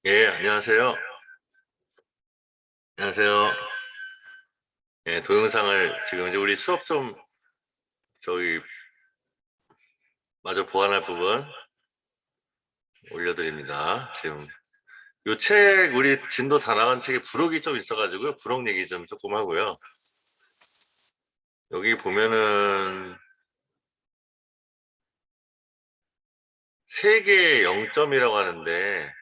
예, 안녕하세요. 안녕하세요. 예, 동영상을 지금 이제 우리 수업 좀 저기 마저 보완할 부분 올려드립니다. 지금 요 책 우리 진도 다 나간 책에 부록이 좀 있어가지고요. 부록 얘기 좀 조금 하고요. 여기 보면은 세개의 0점이라고 하는데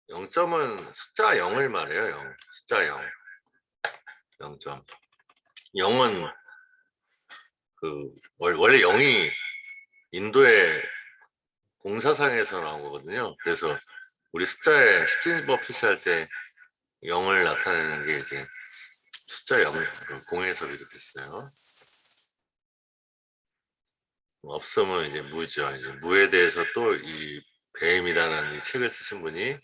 0점은 숫자 0을 말해요. 0. 숫자 0. 0점. 0은 원래 0이 인도의 공사상에서 나온 거거든요. 그래서 우리 숫자에 십진법 표시할 때 0을 나타내는 게 이제 숫자 0, 공에서 비롯했어요. 없으면 이제 무죠. 이제 무에 대해서 또 이 배임이라는 이 책을 쓰신 분이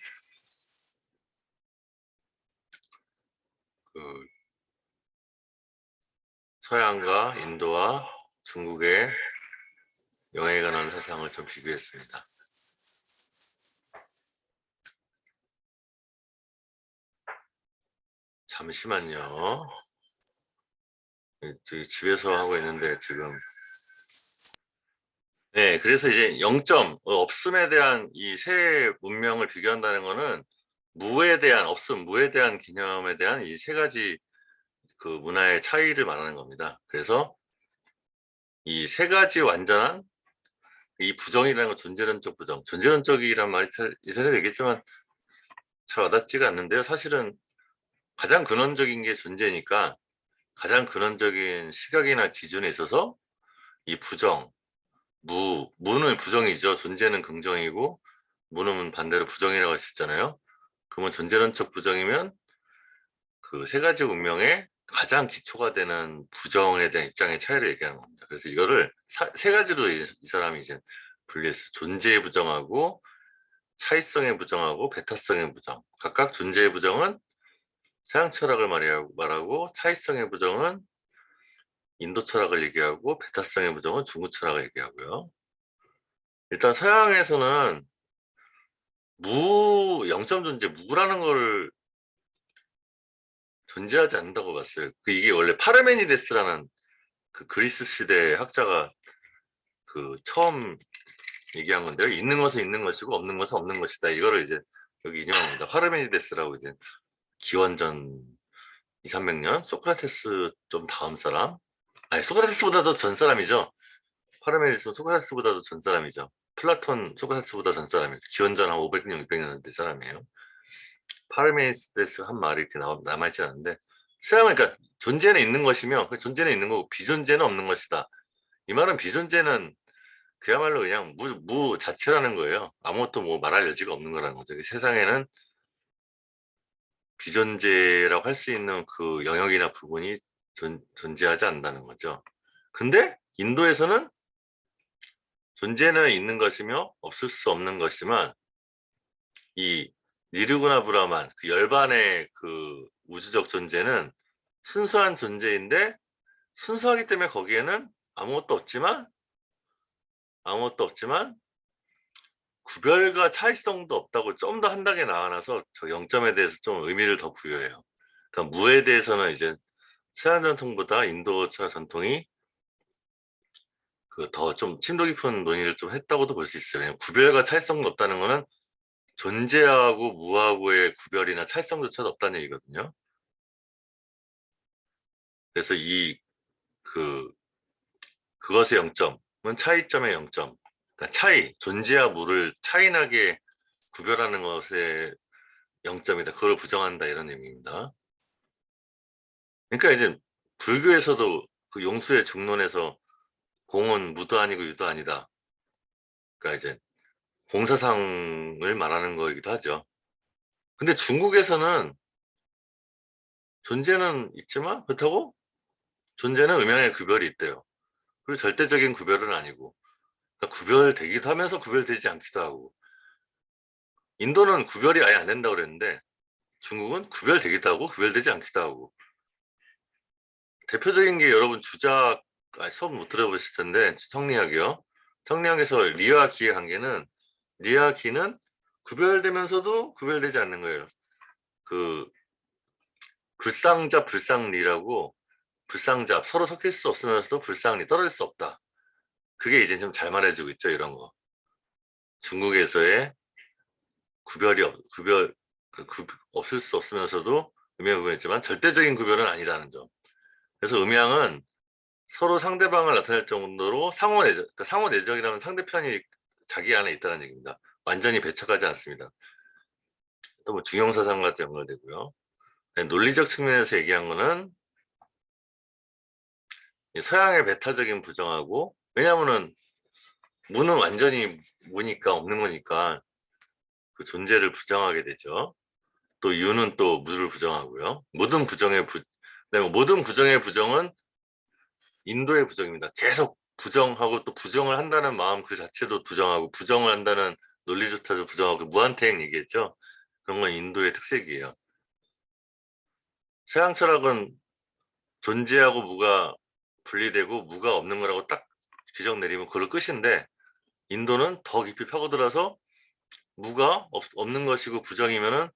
서양과 인도와 중국의 영에 관한 사상을 좀 비교했습니다. 잠시만요. 집에서 하고 있는데 지금 네, 그래서 이제 0점 없음에 대한 이 세 문명을 비교한다는 거는 무에 대한 없음, 무에 대한 개념에 대한 이 세 가지 그 문화의 차이를 말하는 겁니다. 그래서 이 세 가지 완전한 이 부정이라는 건 존재론적 부정, 존재론적이란 말이 이전에 얘기했지만 잘 와닿지가 않는데요. 사실은 가장 근원적인 게 존재니까 가장 근원적인 시각이나 기준에 있어서 이 부정, 무는 부정이죠. 존재는 긍정이고 무는 반대로 부정이라고 할 수 있잖아요. 그러면 존재론적 부정이면 그 세 가지 운명의 가장 기초가 되는 부정에 대한 입장의 차이를 얘기하는 겁니다. 그래서 이거를 세 가지로 이 사람이 이제 분리했어요. 존재의 부정하고 차이성의 부정하고 배타성의 부정. 각각 존재의 부정은 서양 철학을 말하고 차이성의 부정은 인도 철학을 얘기하고 배타성의 부정은 중국 철학을 얘기하고요. 일단 서양에서는 영점 존재, 무라는 걸 존재하지 않는다고 봤어요. 이게 원래 파르메니데스라는 그 그리스 시대 학자가 처음 얘기한 건데요. 있는 것은 있는 것이고 없는 것은 없는 것이다. 이거를 이제 여기 인용합니다. 파르메니데스라고 이제 기원전 2, 300년 소크라테스 좀 다음 사람. 아니 소크라테스보다도 전 사람이죠. 파르메니데스는 소크라테스보다도 전 사람이죠. 플라톤 소크라테스보다 전 사람이죠. 기원전 한 500년, 600년 된 사람이에요. 파르메니데스 한 말이 이렇게 남아있지 않은데 서양은 그러니까 존재는 있는 것이며 그 존재는 있는 거고 비존재는 없는 것이다. 이 말은 비존재는 그야말로 그냥 무 자체라는 거예요. 아무것도 뭐 말할 여지가 없는 거라는 거죠. 세상에는 비존재라고 할 수 있는 그 영역이나 부분이 존재하지 않는다는 거죠. 근데 인도에서는 존재는 있는 것이며 없을 수 없는 것이지만 이 니르구나 브라만 그 열반의 그 우주적 존재는 순수한 존재인데 순수하기 때문에 거기에는 아무것도 없지만 구별과 차이성도 없다고 좀 더 한 단계 나아가서 저 0점에 대해서 좀 의미를 더 부여해요. 그러니까 무에 대해서는 이제 서양 전통보다 인도 철학 전통이 더 좀 심도 깊은 논의를 좀 했다고도 볼 수 있어요. 구별과 차이성도 없다는 거는 존재하고 무하고의 구별이나 차이성조차도 없다는 얘기거든요. 그래서 그것의 0점은 차이점의 0점. 그러니까 존재와 무를 차이나게 구별하는 것의 0점이다. 그걸 부정한다 이런 의미입니다. 그러니까 이제 불교에서도 그 용수의 중론에서 공은 무도 아니고 유도 아니다. 그러니까 이제 공사상을 말하는 거이기도 하죠. 근데 중국에서는 존재는 있지만 그렇다고 존재는 음양의 구별이 있대요. 그리고 절대적인 구별은 아니고, 그러니까 구별되기도 하면서 구별되지 않기도 하고, 인도는 구별이 아예 안 된다고 그랬는데 중국은 구별되기도 하고 구별되지 않기도 하고. 대표적인 게 여러분 주작, 수업 못 들어보셨을 텐데 성리학이요. 성리학에서 리와 기의 관계는, 리와 기는 구별되면서도 구별되지 않는 거예요. 그 불상잡 불상리라고, 불상잡 서로 섞일 수 없으면서도 불상리 떨어질 수 없다. 그게 이제 좀 잘 말해주고 있죠. 이런 거 중국에서의 구별, 없을 수 없으면서도 음양 구별했지만 절대적인 구별은 아니라는 점. 그래서 음양은 서로 상대방을 나타낼 정도로 상호내적, 그러니까 상호내적이라면 상대편이 자기 안에 있다는 얘기입니다. 완전히 배척하지 않습니다. 또 뭐 중용사상과 연결되고요. 논리적 측면에서 얘기한 거는 서양의 배타적인 부정하고, 왜냐하면은 무는 완전히 무니까 없는 거니까 그 존재를 부정하게 되죠. 또 유는 또 무를 부정하고요. 그다음에 모든 부정의 부정은 인도의 부정입니다. 계속 부정하고 또 부정을 한다는 마음 그 자체도 부정하고, 부정을 한다는 논리조차도 부정하고, 무한태행 얘기했죠. 그런 건 인도의 특색이에요. 서양 철학은 존재하고 무가 분리되고 무가 없는 거라고 딱 규정 내리면 그걸 끝인데, 인도는 더 깊이 파고들어서 무가 없는 것이고 부정이면은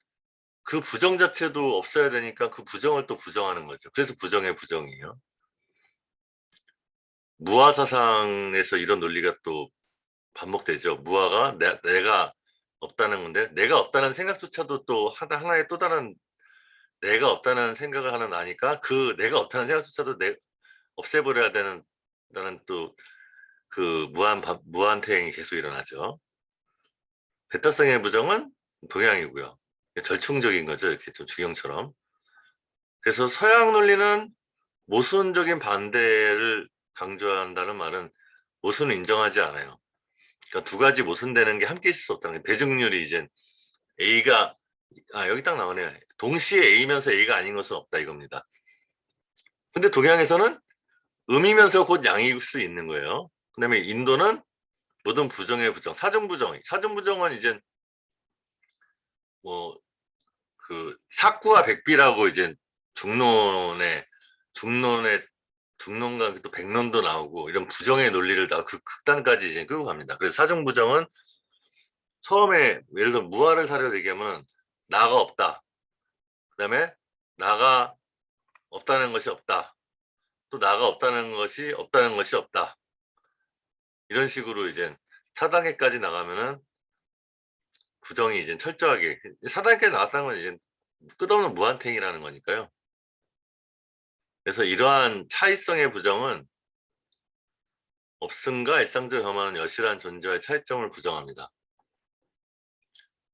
그 부정 자체도 없어야 되니까 그 부정을 또 부정하는 거죠. 그래서 부정의 부정이에요. 무아 사상에서 이런 논리가 또 반복되죠. 무아가 내가 없다는 건데, 내가 없다는 생각조차도 또 하나의 또 다른 내가 없다는 생각을 하는 나니까 그 내가 없다는 생각조차도 없애버려야 되는, 라는 또 그 무한태행이 계속 일어나죠. 배타성의 부정은 동양이고요. 절충적인 거죠. 이렇게 좀 주경처럼. 그래서 서양 논리는 모순적인 반대를 강조한다는 말은 모순을 인정하지 않아요. 그러니까 두 가지 모순되는 게 함께 있을 수 없다는 게, 배중률이 이제 A가, 여기 딱 나오네요. 동시에 A면서 A가 아닌 것은 없다 이겁니다. 근데 동양에서는 음이면서 곧 양일 수 있는 거예요. 그다음에 인도는 모든 부정의 부정, 사중부정은 이제 뭐 그 사구와 백비라고 이제 중론에 중론에 중론과 또 백론도 나오고, 이런 부정의 논리를 다 그 극단까지 이제 끌고 갑니다. 그래서 사중부정은 처음에 예를 들어 무아를 사려 얘기하면 나가 없다. 그다음에 나가 없다는 것이 없다. 또 나가 없다는 것이 없다. 이런 식으로 이제 4단계까지 나가면은 부정이 이제 철저하게, 4단계까지 나왔다는 건 이제 끝없는 무한탱이라는 거니까요. 그래서 이러한 차이성의 부정은 없음과 일상적 겸하는 여실한 존재와의 차이점을 부정합니다.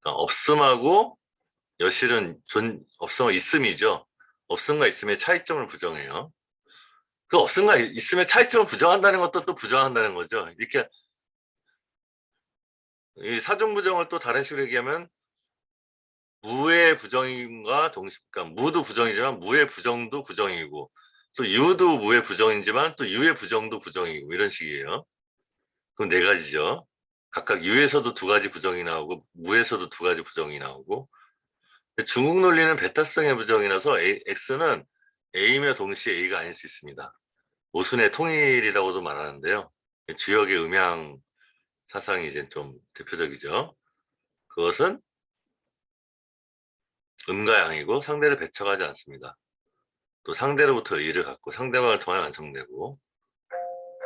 그러니까 없음하고 여실은 없음과 있음이죠. 없음과 있음의 차이점을 부정해요. 그 없음과 있음의 차이점을 부정한다는 것도 또 부정한다는 거죠. 이렇게 이 사중부정을 또 다른 식으로 얘기하면 무의 부정임과 그러니까 무도 부정이지만 무의 부정도 부정이고, 또 유도 무의 부정이지만 또 유의 부정도 부정이고, 이런 식이에요. 그럼 네 가지죠. 각각 유에서도 두 가지 부정이 나오고 무에서도 두 가지 부정이 나오고. 중국 논리는 배타성의 부정이라서 X는 A며 동시에 A가 아닐 수 있습니다. 모순의 통일이라고도 말하는데요. 주역의 음양 사상이 이제 좀 대표적이죠. 그것은 음과 양이고 상대를 배척하지 않습니다. 또 상대로부터 의의를 갖고 상대방을 통하여 완성되고,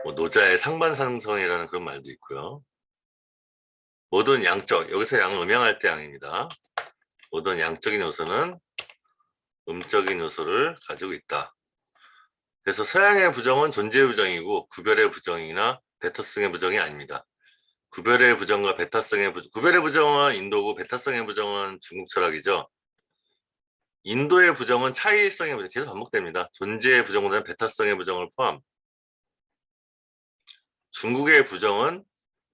뭐 노자의 상반상성이라는 그런 말도 있고요. 모든 양적, 여기서 양은 음양할 때 양입니다. 모든 양적인 요소는 음적인 요소를 가지고 있다. 그래서 서양의 부정은 존재의 부정이고 구별의 부정이나 배타성의 부정이 아닙니다. 구별의 부정과 배타성의 부정, 구별의 부정은 인도고 배타성의 부정은 중국 철학이죠. 인도의 부정은 차이성의 부정, 계속 반복됩니다. 존재의 부정보다는 배타성의 부정을 포함. 중국의 부정은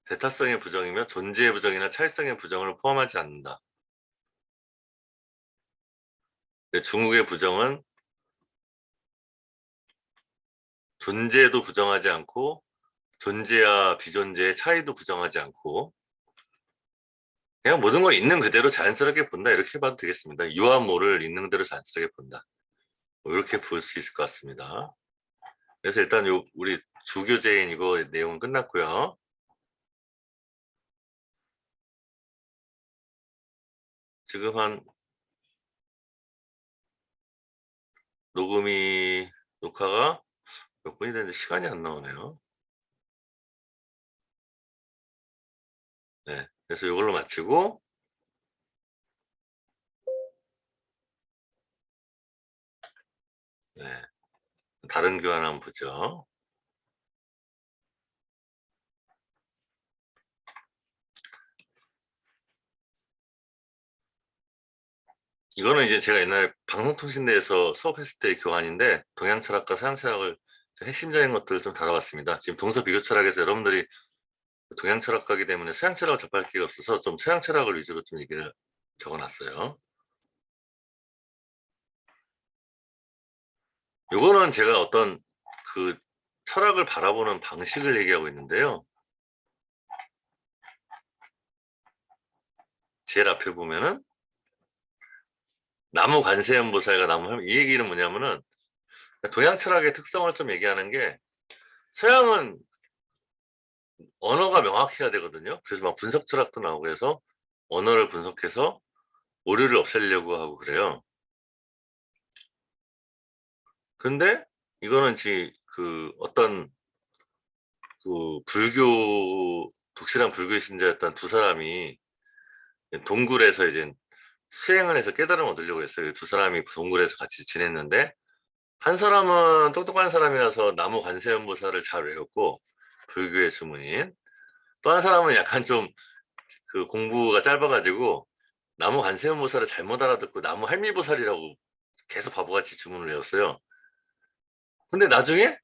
배타성의 부정이며 존재의 부정이나 차이성의 부정을 포함하지 않는다. 중국의 부정은 존재도 부정하지 않고 존재와 비존재의 차이도 부정하지 않고 그냥 모든 걸 있는 그대로 자연스럽게 본다 이렇게 봐도 되겠습니다. 유와 모를 있는 그대로 자연스럽게 본다. 뭐 이렇게 볼 수 있을 것 같습니다. 그래서 일단 우리 주교제인 이거 내용은 끝났고요. 지금 한 녹화가 몇 분이 됐는데 시간이 안 나오네요. 네, 그래서 이걸로 마치고 네, 다른 교환 한번 보죠. 이거는 이제 제가 옛날에 방송통신대에서 수업했을 때 교환인데 동양철학과 서양철학을 핵심적인 것들을 좀 다뤄봤습니다. 지금 동서비교철학에서 여러분들이 동양철학가기 때문에 서양철학을 접할 기회가 없어서 좀 서양철학을 위주로 좀 얘기를 적어놨어요. 요거는 제가 어떤 그 철학을 바라보는 방식을 얘기하고 있는데요. 제일 앞에 보면은 나무 관세음보살과 이 얘기는 뭐냐면은 동양 철학의 특성을 좀 얘기하는 게 서양은 언어가 명확해야 되거든요. 그래서 막 분석 철학도 나오고 해서 언어를 분석해서 오류를 없애려고 하고 그래요. 근데 이거는 그 어떤 그 독실한 불교 신자였던 두 사람이 동굴에서 이제 수행을 해서 깨달음을 얻으려고 했어요. 두 사람이 동굴에서 같이 지냈는데 한 사람은 똑똑한 사람이라서 나무 관세음보살을 잘 외웠고 불교의 주문인, 또 한 사람은 약간 좀 그 공부가 짧아가지고 나무 관세음보살을 잘못 알아듣고 나무 할미보살이라고 계속 바보같이 주문을 외웠어요. 근데 나중에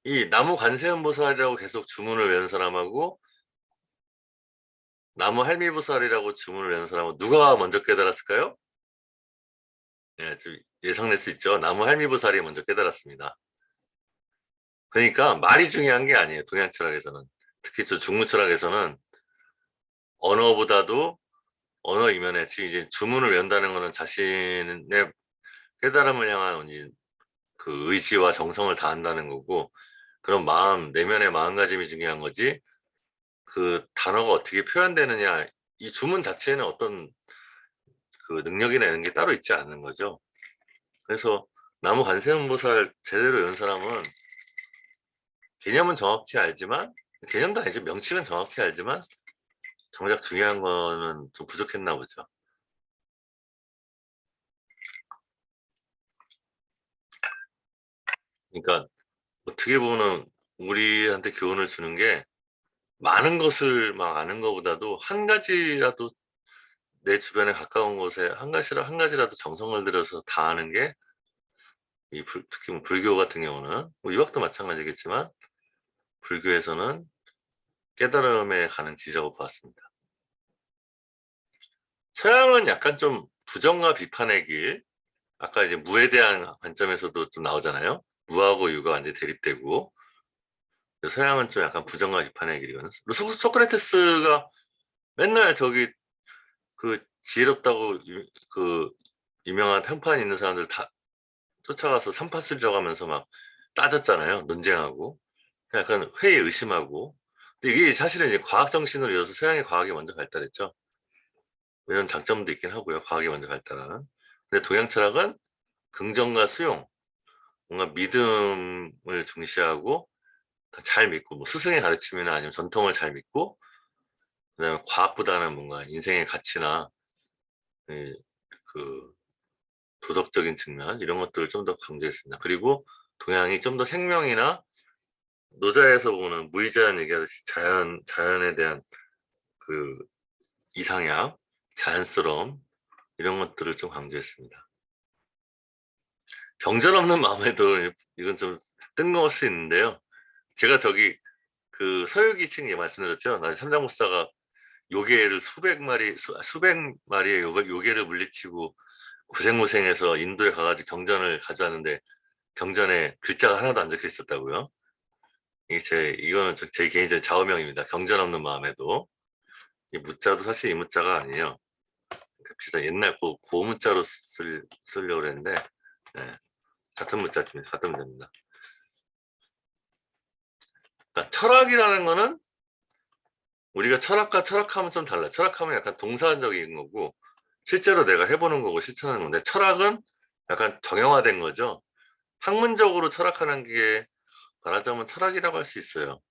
이 나무 관세음보살이라고 계속 주문을 외운 사람하고 나무 할미보살이라고 주문을 외운 사람은 누가 먼저 깨달았을까요? 예, 좀 예상될 수 있죠. 나무 할미보살이 먼저 깨달았습니다. 그러니까 말이 중요한 게 아니에요. 동양 철학에서는. 특히 저 중무 철학에서는 언어보다도 언어 이면에 지금 이제 주문을 외운다는 것은 자신의 깨달음을 향한 그 의지와 정성을 다한다는 거고, 그런 내면의 마음가짐이 중요한 거지 그 단어가 어떻게 표현되느냐, 이 주문 자체에는 어떤 그 능력이나 이런 게 따로 있지 않는 거죠. 그래서 나무 관세음보살 제대로 외운 사람은 개념은 정확히 알지만, 개념도 아니죠, 명칭은 정확히 알지만 정작 중요한 거는 좀 부족했나 보죠. 그러니까 어떻게 보면 우리한테 교훈을 주는 게 많은 것을 막 아는 것보다도 한 가지라도 내 주변에 가까운 곳에 한 가지라도 정성을 들여서 다 아는 게 특히 뭐 불교 같은 경우는 뭐 유학도 마찬가지겠지만 불교에서는 깨달음에 가는 길이라고 봤습니다. 서양은 약간 좀 부정과 비판의 길, 아까 이제 무에 대한 관점에서도 좀 나오잖아요. 무하고 유가 완전히 대립되고, 서양은 좀 약간 부정과 비판의 길이거든요. 소크라테스가 맨날 그 지혜롭다고 그 유명한 평판 있는 사람들 다 쫓아가서 삼파스리라고 하면서 막 따졌잖아요. 논쟁하고. 약간 회의 의심하고. 근데 이게 사실은 이제 과학 정신으로 이어서 서양의 과학이 먼저 발달했죠. 이런 장점도 있긴 하고요. 과학이 먼저 발달하는. 근데 동양 철학은 긍정과 수용, 뭔가 믿음을 중시하고 잘 믿고, 뭐 스승의 가르침이나 아니면 전통을 잘 믿고, 그다음에 과학보다는 뭔가 인생의 가치나 그 도덕적인 측면 이런 것들을 좀 더 강조했습니다. 그리고 동양이 좀 더 생명이나 노자에서 보는 무의자연 얘기하듯이 자연에 대한 그 이상향, 자연스러움 이런 것들을 좀 강조했습니다. 경전없는 마음에도 이건 좀 뜬금없을 수 있는데요. 제가 그 서유기층 말씀드렸죠. 나 삼장목사가 요괴를 수백 마리의 요괴를 물리치고 고생고생해서 인도에 가가지고 경전을 가져왔는데 경전에 글자가 하나도 안 적혀 있었다고요. 이거는 제 개인적인 좌우명입니다. 경전 없는 마음에도. 이 무자도 사실 이 무자가 아니에요. 봅시다. 옛날 고무자로 쓰려고 그랬는데, 네, 같은 무자입니다. 같은 무자입니다. 그러니까 철학이라는 거는 우리가 철학과 철학하면 좀 달라요. 철학하면 약간 동사적인 거고 실제로 내가 해보는 거고 실천하는 건데, 철학은 약간 정형화된 거죠. 학문적으로 철학하는 게 말하자면 철학이라고 할 수 있어요.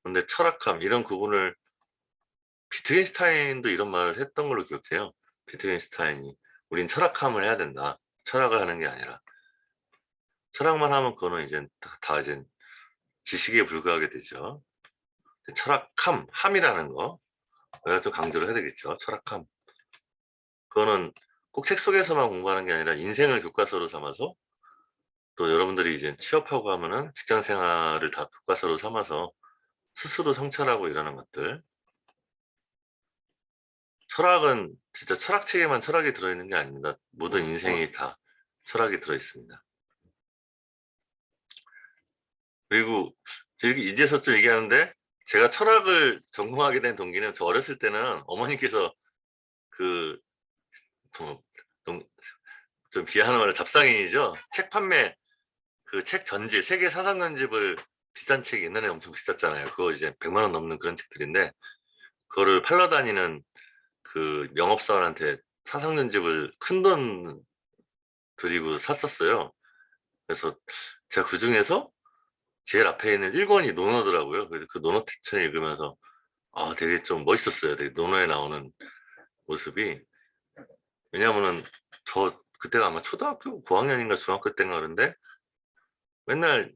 근데 철학함 이런 구분을 비트겐슈타인도 이런 말을 했던 걸로 기억해요. 비트겐슈타인이 우린 철학함을 해야 된다. 철학을 하는 게 아니라 철학만 하면 그거는 이제 다 이제 지식에 불과하게 되죠. 철학함, 함이라는 거 내가 좀 강조를 해야 되겠죠. 철학함. 그거는 꼭 책 속에서만 공부하는 게 아니라 인생을 교과서로 삼아서, 또 여러분들이 이제 취업하고 하면은 직장 생활을 다 교과서로 삼아서 스스로 성찰하고 이러는 것들. 철학은 진짜 철학책에만 철학이 들어있는 게 아닙니다. 모든 인생이 다 철학이 들어있습니다. 그리고 이렇게 이제서 좀 얘기하는데, 제가 철학을 전공하게 된 동기는 저 어렸을 때는 어머니께서 그 좀 비하하는 말로 잡상인이죠. 책 판매, 그 책 전집, 세계 사상 전집을, 비싼 책이 옛날에 엄청 비쌌잖아요. 그거 이제 100만 원 넘는 그런 책들인데 그거를 팔러 다니는 그 영업사원한테 사상 전집을 큰 돈 드리고 샀었어요. 그래서 제가 그 중에서 제일 앞에 있는 1권이 논어더라고요. 그래서 그 논어 택천을 읽으면서 되게 좀 멋있었어요. 되게 논어에 나오는 모습이. 왜냐면은 저 그때가 아마 초등학교 고학년인가 중학교 때인가 그런데 맨날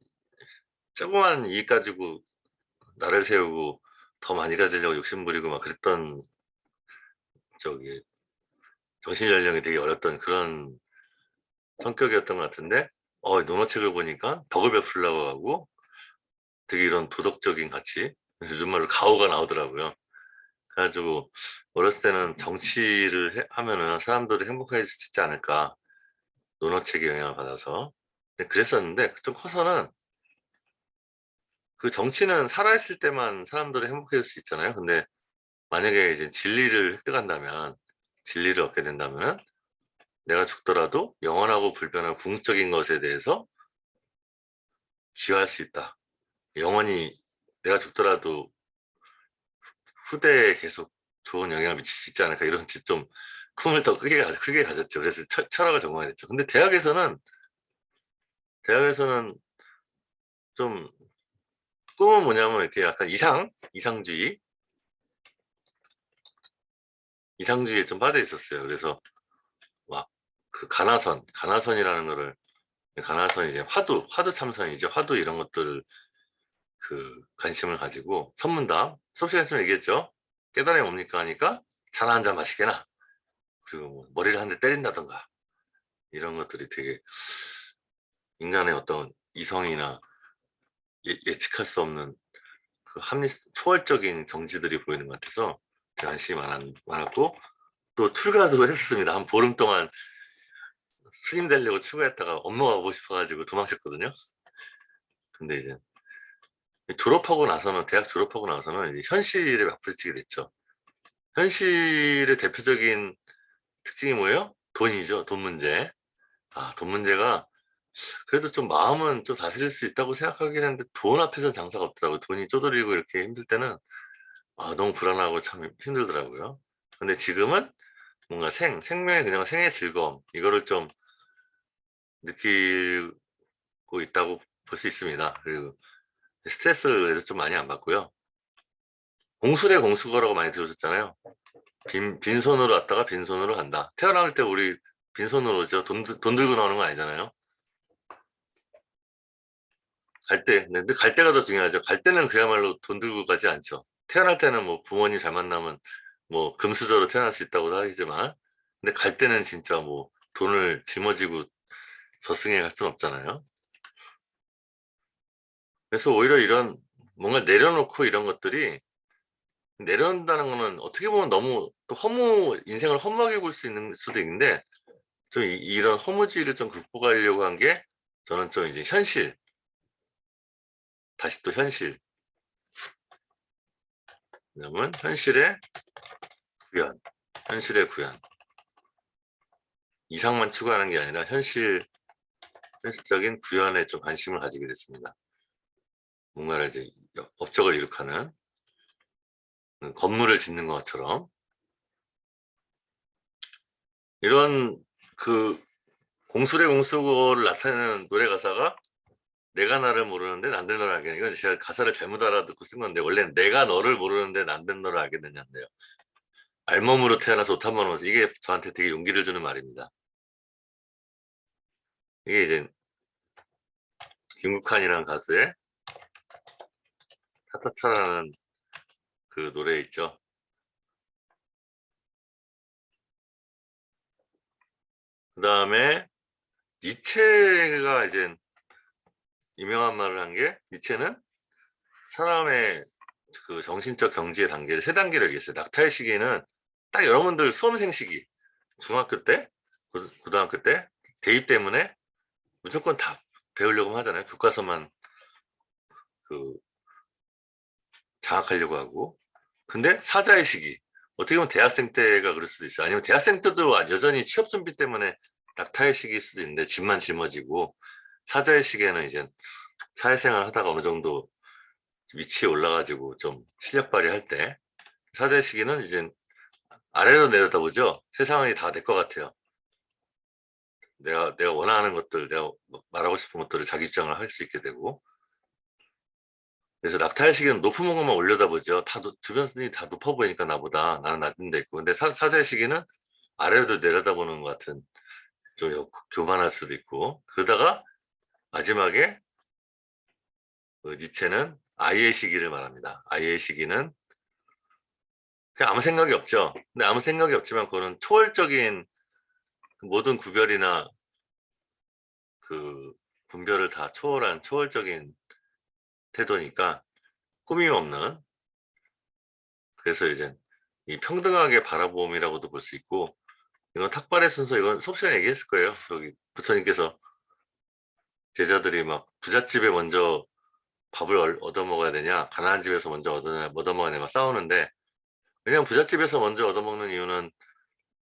조그만 이익 가지고 나를 세우고 더 많이 가지려고 욕심부리고 막 그랬던, 저기 정신 연령이 되게 어렸던 그런 성격이었던 것 같은데, 논어책을 보니까 덕을 베풀려고 하고 되게 이런 도덕적인 가치, 요즘 말로 가오가 나오더라고요. 그래가지고 어렸을 때는 정치를 하면은 사람들이 행복해질 수 있지 않을까, 논어책의 영향을 받아서. 근데 그랬었는데 좀 커서는 그 정치는 살아있을 때만 사람들이 행복해질 수 있잖아요. 근데 만약에 이제 진리를 획득한다면, 진리를 얻게 된다면 내가 죽더라도 영원하고 불변한 궁극적인 것에 대해서 기여할 수 있다. 영원히 내가 죽더라도 후대에 계속 좋은 영향을 미칠 수 있지 않을까, 이런 좀 꿈을 더 크게 가졌죠. 그래서 철학을 전공하게 됐죠. 근데 대학에서는 좀 꿈은 뭐냐면 이렇게 약간 이상주의에 좀 빠져 있었어요. 그래서 막 그 가나선이라는 거를, 가나선 이제 화두 참선이죠. 화두 이런 것들을 그 관심을 가지고 선문답 수업 시간에 좀 얘기했죠. 깨달음이 뭡니까 하니까 차 한 잔 마시게나, 그리고 뭐 머리를 한 대 때린다던가, 이런 것들이 되게 인간의 어떤 이성이나 예측할 수 없는 그 초월적인 경지들이 보이는 것 같아서 관심이 많았고, 또 출가도 했었습니다. 한 보름 동안 스님 되려고 출가했다가 엄마가 보고 싶어가지고 도망쳤거든요. 근데 이제 대학 졸업하고 나서는 이제 현실에 맞부딪히게 됐죠. 현실의 대표적인 특징이 뭐예요? 돈이죠. 돈 문제. 돈 문제가 그래도 좀 마음은 좀 다스릴 수 있다고 생각하긴 했는데 돈 앞에서는 장사가 없더라고요. 돈이 쪼들리고 이렇게 힘들 때는 너무 불안하고 참 힘들더라고요. 근데 지금은 뭔가 생명의 그냥 생의 즐거움, 이거를 좀 느끼고 있다고 볼 수 있습니다. 그리고 스트레스를 그래도 좀 많이 안 받고요. 공수래 공수거라고 많이 들으셨잖아요. 빈손으로 왔다가 빈손으로 간다. 태어날 때 우리 빈손으로 오죠. 돈 들고 나오는 거 아니잖아요. 근데 갈 때가 더 중요하죠. 갈 때는 그야말로 돈 들고 가지 않죠. 태어날 때는 뭐 부모님 잘 만나면 뭐 금수저로 태어날 수 있다고 하지만, 근데 갈 때는 진짜 뭐 돈을 짊어지고 저승에 갈 수는 없잖아요. 그래서 오히려 이런 뭔가 내려놓고 이런 것들이, 내려놓는다는 거는 어떻게 보면 너무 또 인생을 허무하게 볼 수 있는 수도 있는데, 좀 이런 허무주의를 좀 극복하려고 한 게, 저는 좀 이제 현실, 다시 또 현실. 왜냐면 현실의 구현, 현실의 구현. 이상만 추구하는 게 아니라 현실적인 구현에 좀 관심을 가지게 됐습니다. 뭔가를 이제 업적을 이룩하는 건물을 짓는 것처럼 이런 그 공술의 공수고를 나타내는 노래 가사가 내가 나를 모르는데 난들 너를 알게. 이건 제가 가사를 잘못 알아듣고 쓴 건데 원래는 내가 너를 모르는데 난들 너를 알게 됐냐인데요. 알몸으로 태어나서 옷 한 번 옷. 이게 저한테 되게 용기를 주는 말입니다. 이게 이제 김국환이라는 가수의 타타타라는 그 노래 있죠. 그 다음에 니체가 이제 유명한 말을 한 게, 니체는 사람의 그 정신적 경지의 단계를 세 단계로 얘기했어요. 낙타의 시기는 딱 여러분들 수험생 시기, 중학교 때, 고등학교 때 대입 때문에 무조건 다 배우려고 하잖아요. 교과서만 그 장악하려고 하고. 근데 사자의 시기, 어떻게 보면 대학생 때가 그럴 수도 있어요. 아니면 대학생 때도 여전히 취업 준비 때문에 낙타의 시기일 수도 있는데 집만 짊어지고, 사자의 시기에는 이제 사회생활 하다가 어느 정도 위치에 올라가지고 좀 실력 발휘할 때, 사자의 시기는 이제 아래로 내려다보죠. 세상이 다 내 것 같아요. 내가 원하는 것들, 내가 말하고 싶은 것들을 자기 주장을 할 수 있게 되고. 그래서 낙타의 시기는 높은 것만 올려다보죠. 주변이 다 높아 보이니까 나보다, 나는 낮은 데 있고. 근데 사자의 시기는 아래로 내려다보는 것 같은, 좀 교만할 수도 있고. 그러다가 마지막에 니체는 아이의 시기를 말합니다. 아이의 시기는 그냥 아무 생각이 없죠. 근데 아무 생각이 없지만 그거는 초월적인 모든 구별이나 그 분별을 다 초월한 초월적인 태도니까 꾸밈 없는. 그래서 이제 이 평등하게 바라봄이라고도 볼 수 있고, 이건 탁발의 순서, 이건 수업 시간에 얘기했을 거예요. 여기 부처님께서 제자들이 막 부잣집에 먼저 밥을 얻어먹어야 되냐, 가난한 집에서 먼저 얻어먹어야 되냐 막 싸우는데, 그냥 부잣집에서 먼저 얻어먹는 이유는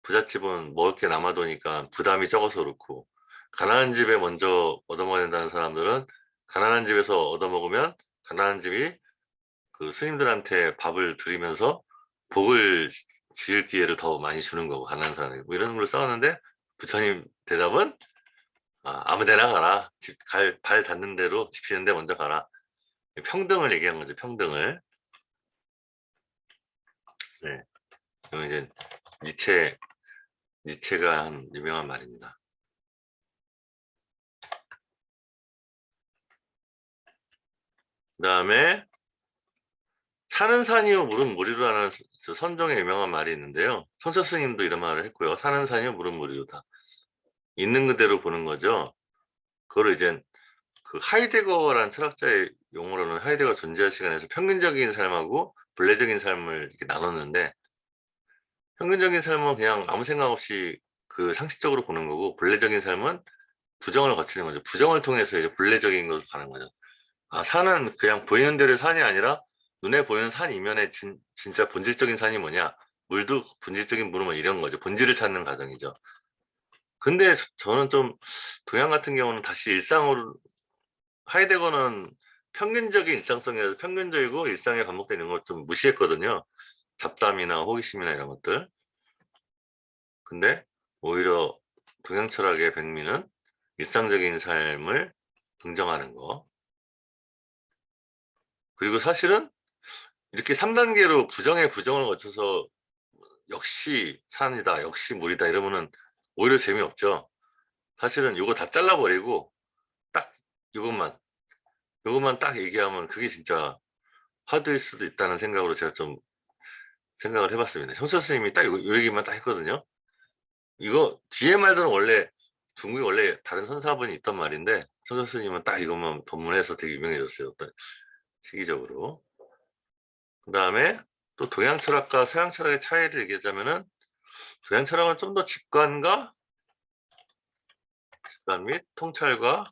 부잣집은 먹을 게 남아도니까 부담이 적어서 그렇고, 가난한 집에 먼저 얻어먹어야 된다는 사람들은 가난한 집에서 얻어먹으면 가난한 집이 그 스님들한테 밥을 드리면서 복을 지을 기회를 더 많이 주는 거고, 가난한 사람이. 뭐 이런 걸로 싸웠는데, 부처님 대답은 아무 데나 가라. 발 닿는 대로 집 지는 데 먼저 가라. 평등을 얘기한 거죠. 평등을. 네. 이건 이제 니체가 한 유명한 말입니다. 그 다음에 사는 산이요 물은 물이로라는 선종의 유명한 말이 있는데요. 선처 스님도 이런 말을 했고요. 사는 산이요 물은 물이로다. 있는 그대로 보는 거죠. 그거를 이제 그 하이데거라는 철학자의 용어로는 하이데거 존재할 시간에서 평균적인 삶하고 본래적인 삶을 이렇게 나눴는데, 평균적인 삶은 그냥 아무 생각 없이 그 상식적으로 보는 거고, 본래적인 삶은 부정을 거치는 거죠. 부정을 통해서 이제 본래적인 것으로 가는 거죠. 산은 그냥 보이는 대로의 산이 아니라 눈에 보이는 산 이면에 진짜 본질적인 산이 뭐냐, 물도 본질적인 물은 뭐 이런 거죠. 본질을 찾는 과정이죠. 근데 저는 좀 동양 같은 경우는 다시 일상으로, 하이데거는 평균적인 일상성이라서 평균적이고 일상에 반복되는 걸 좀 무시했거든요. 잡담이나 호기심이나 이런 것들. 근데 오히려 동양 철학의 백미는 일상적인 삶을 긍정하는 거. 그리고 사실은 이렇게 3단계로 부정의 부정을 거쳐서 역시 산이다, 역시 물이다 이러면은 오히려 재미없죠. 사실은 이거 다 잘라버리고 딱 이것만 딱 얘기하면 그게 진짜 화두일 수도 있다는 생각으로 제가 좀 생각을 해봤습니다. 형철 스님이 딱 요 얘기만 딱 했거든요. 이거 뒤에 말들은 원래 중국에 원래 다른 선사분이 있던 말인데, 형철 스님은 딱 이것만 법문해서 되게 유명해졌어요. 어떤 시기적으로. 그 다음에 또 동양 철학과 서양 철학의 차이를 얘기하자면은, 동양 철학은 좀 더 직관 및 통찰과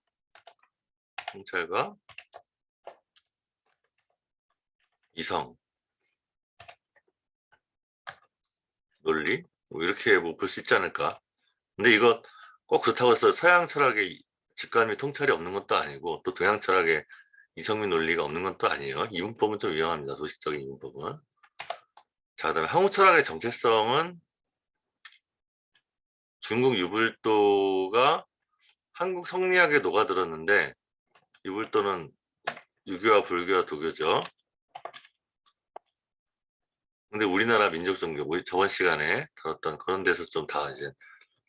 이성, 논리 뭐 이렇게 뭐 볼 수 있지 않을까. 근데 이거 꼭 그렇다고 해서 서양 철학의 직관 및 통찰이 없는 것도 아니고 또 동양 철학의 이성민 논리가 없는 것도 아니에요. 이분법은 좀 위험합니다. 도식적인 이분법은. 자, 그다음에 한국 철학의 정체성은 중국 유불도가 한국 성리학에 녹아들었는데, 유불도는 유교와 불교와 도교죠. 근데 우리나라 민족 종교, 저번 시간에 다뤘던 그런 데서 좀 다 이제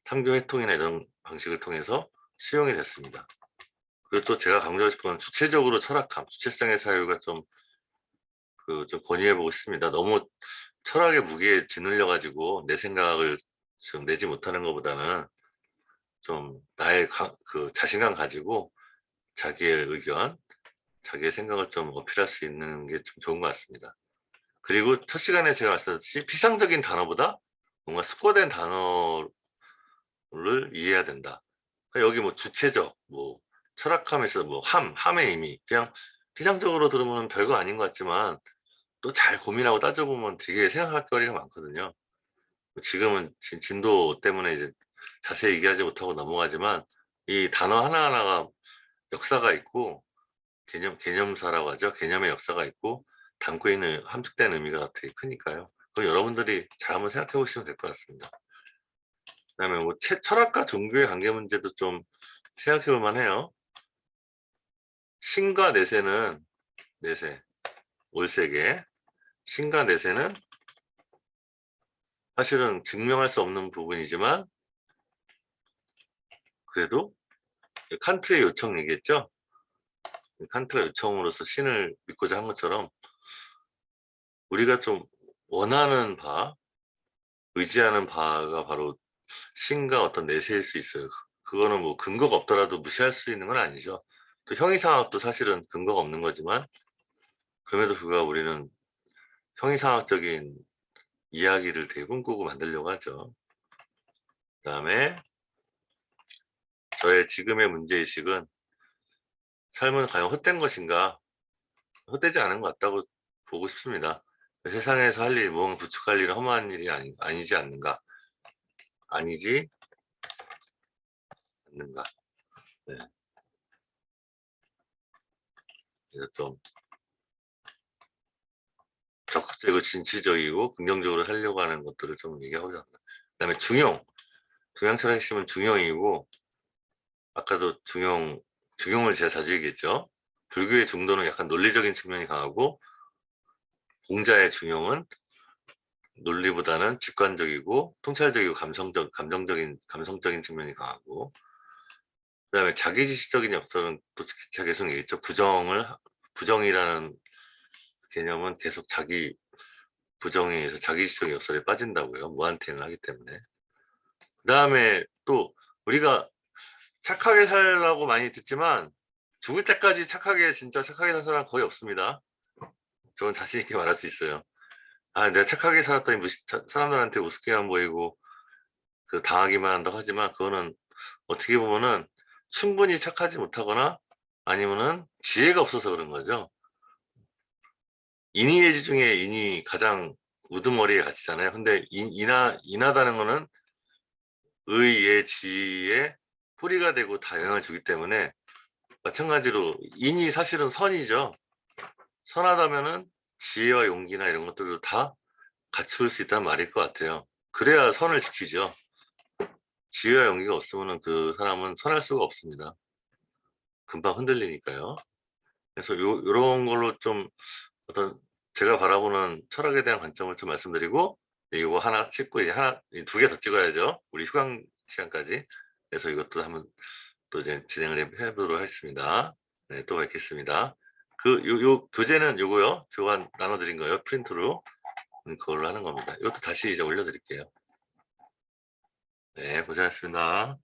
삼교 회통이나 이런 방식을 통해서 수용이 됐습니다. 그리고 또 제가 강조하고 싶은 건 주체적으로 철학함, 주체성의 사유가 좀 권유해보고 싶습니다. 너무 철학의 무게에 짓눌려 가지고 내 생각을 좀 내지 못하는 것보다는 좀 나의 자신감 가지고 자기의 의견, 자기의 생각을 좀 어필할 수 있는 게 좀 좋은 것 같습니다. 그리고 첫 시간에 제가 말씀드렸듯이 피상적인 단어보다 뭔가 숙고된 단어를 이해해야 된다. 여기 뭐 주체적, 뭐 철학함에서 뭐 함의 의미, 그냥 피상적으로 들으면 별거 아닌 것 같지만 또 잘 고민하고 따져보면 되게 생각할 거리가 많거든요. 지금은 진도 때문에 이제 자세히 얘기하지 못하고 넘어가지만 이 단어 하나하나가 역사가 있고 개념사라고 하죠. 개념의 역사가 있고 담고 있는 함축된 의미가 되게 크니까요. 그럼 여러분들이 잘 한번 생각해 보시면 될 것 같습니다. 그다음에 뭐 철학과 종교의 관계 문제도 좀 생각해 볼 만해요. 신과 내세는 내세, 올세계, 신과 내세는 사실은 증명할 수 없는 부분이지만 그래도 칸트의 요청 얘기했죠. 칸트가 요청으로서 신을 믿고자 한 것처럼 우리가 좀 원하는 바, 의지하는 바가 바로 신과 어떤 내세일 수 있어요. 그거는 뭐 근거가 없더라도 무시할 수 있는 건 아니죠. 또 형이상학도 사실은 근거가 없는 거지만 그럼에도 불구하고 우리는 형이상학적인 이야기를 되게 꿈꾸고 만들려고 하죠. 그 다음에 저의 지금의 문제의식은 삶은 과연 헛된 것인가? 헛되지 않은 것 같다고 보고 싶습니다. 세상에서 할 일, 무언가 구축할 일은 험한 일이 아니지 않는가? 아니지 않는가? 네. 그래서 좀 적극적이고 진취적이고 긍정적으로 하려고 하는 것들을 좀 얘기하고자 합니다. 그 다음에 중용철학의 핵심은 중용이고, 아까도 중용을 제가 자주 얘기했죠. 불교의 중도는 약간 논리적인 측면이 강하고 공자의 중용은 논리보다는 직관적이고 통찰적이고 감성적인 측면이 강하고, 그 다음에 자기지식적인 역설은 또 제가 계속 얘기했죠. 부정이라는 개념은 계속 부정에 의해서 자기지식적인 역설에 빠진다고요. 무한탱을 하기 때문에. 그 다음에 또 우리가 착하게 살라고 많이 듣지만 죽을 때까지 진짜 착하게 산 사람 거의 없습니다. 저는 자신 있게 말할 수 있어요. 내가 착하게 살았더니 사람들한테 우습게만 보이고 당하기만 한다고 하지만 그거는 어떻게 보면은 충분히 착하지 못하거나 아니면은 지혜가 없어서 그런 거죠. 인의예지 중에 인이 가장 우두머리에 갇히잖아요. 근데 인하다는 거는 의의 지의 뿌리가 되고 다 영향을 주기 때문에 마찬가지로 인이 사실은 선이죠. 선하다면은 지혜와 용기나 이런 것들도 다 갖출 수 있다는 말일 것 같아요. 그래야 선을 지키죠. 지혜와 용기가 없으면 그 사람은 선할 수가 없습니다. 금방 흔들리니까요. 그래서 요런 걸로 좀 어떤 제가 바라보는 철학에 대한 관점을 좀 말씀드리고, 이거 하나 찍고 이제 두 개 더 찍어야죠. 우리 휴강 시간까지. 그래서 이것도 한번 또 이제 진행을 해보도록 하겠습니다. 네, 또 뵙겠습니다. 요 교재는 요거요. 교환 나눠드린 거예요. 프린트로. 그걸로 하는 겁니다. 이것도 다시 이제 올려드릴게요. 네, 고생하셨습니다.